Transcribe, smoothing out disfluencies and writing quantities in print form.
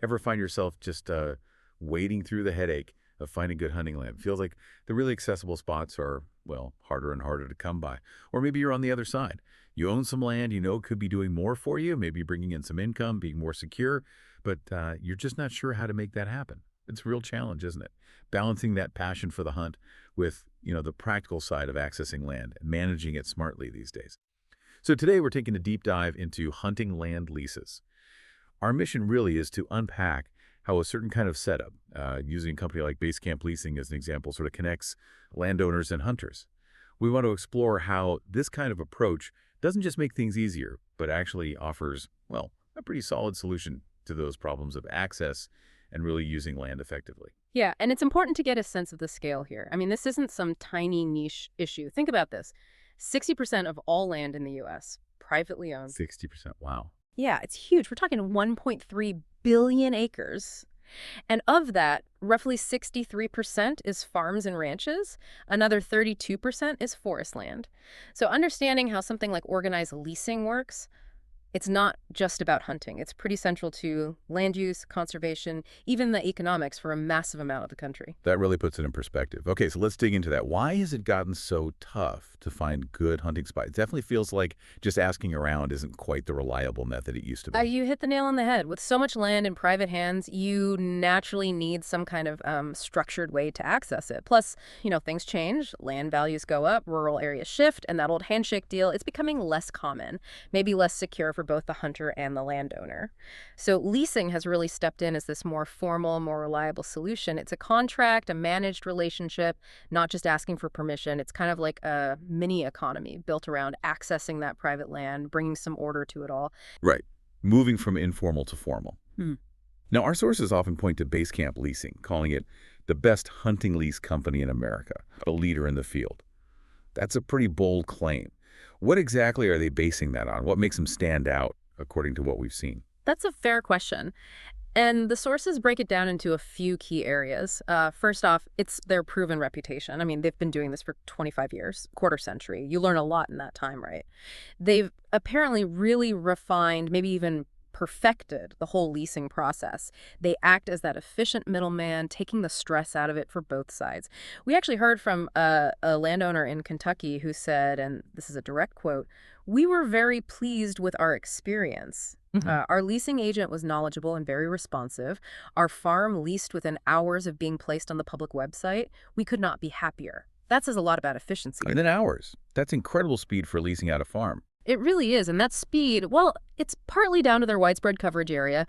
Ever find yourself just wading through the headache of finding good hunting land? Feels like the really accessible spots are, well, harder and harder to come by. Or maybe you're on the other side. You own some land you know could be doing more for you, maybe bringing in some income, being more secure, but you're just not sure how to make that happen. It's a real challenge, isn't it? Balancing that passion for the hunt with, the practical side of accessing land and managing it smartly these days. So today we're taking a deep dive into hunting land leases. Our mission really is to unpack how a certain kind of setup, using a company like Base Camp Leasing as an example, sort of connects landowners and hunters. We want to explore how this kind of approach doesn't just make things easier, but actually offers, well, a pretty solid solution to those problems of access and really using land effectively. Yeah, and it's important to get a sense of the scale here. I mean, this isn't some tiny niche issue. Think about this. 60% of all land in the U.S., privately owned. 60%, wow. Yeah, it's huge. We're talking 1.3 billion acres. And of that, roughly 63% is farms and ranches. Another 32% is forest land. So understanding how something like organized leasing works, it's not just about hunting. It's pretty central to land use, conservation, even the economics for a massive amount of the country. That really puts it in perspective. Okay, so let's dig into that. Why has it gotten so tough to find good hunting spots? It definitely feels like just asking around isn't quite the reliable method it used to be. You hit the nail on the head. With so much land in private hands, you naturally need some kind of structured way to access it. Plus, things change, land values go up, rural areas shift, and that old handshake deal, it's becoming less common, maybe less secure for both the hunter and the landowner. So leasing has really stepped in as this more formal, more reliable solution. It's a contract, a managed relationship, not just asking for permission. It's kind of like a mini economy built around accessing that private land, bringing some order to it all. Right. Moving from informal to formal. Hmm. Now, our sources often point to Base Camp Leasing, calling it the best hunting lease company in America, a leader in the field. That's a pretty bold claim. What exactly are they basing that on? What makes them stand out, according to what we've seen? That's a fair question. And the sources break it down into a few key areas. First off, it's their proven reputation. I mean, they've been doing this for 25 years, quarter century. You learn a lot in that time, right? They've apparently really refined, maybe even perfected the whole leasing process. They act as that efficient middleman, taking the stress out of it for both sides. We actually heard from a landowner in Kentucky who said, and this is a direct quote, "We were very pleased with our experience. Our leasing agent was knowledgeable and very responsive. Our farm leased within hours of being placed on the public website. We could not be happier." That says a lot about efficiency. Within hours. That's incredible speed for leasing out a farm. It really is, and that speed, well, it's partly down to their widespread coverage area.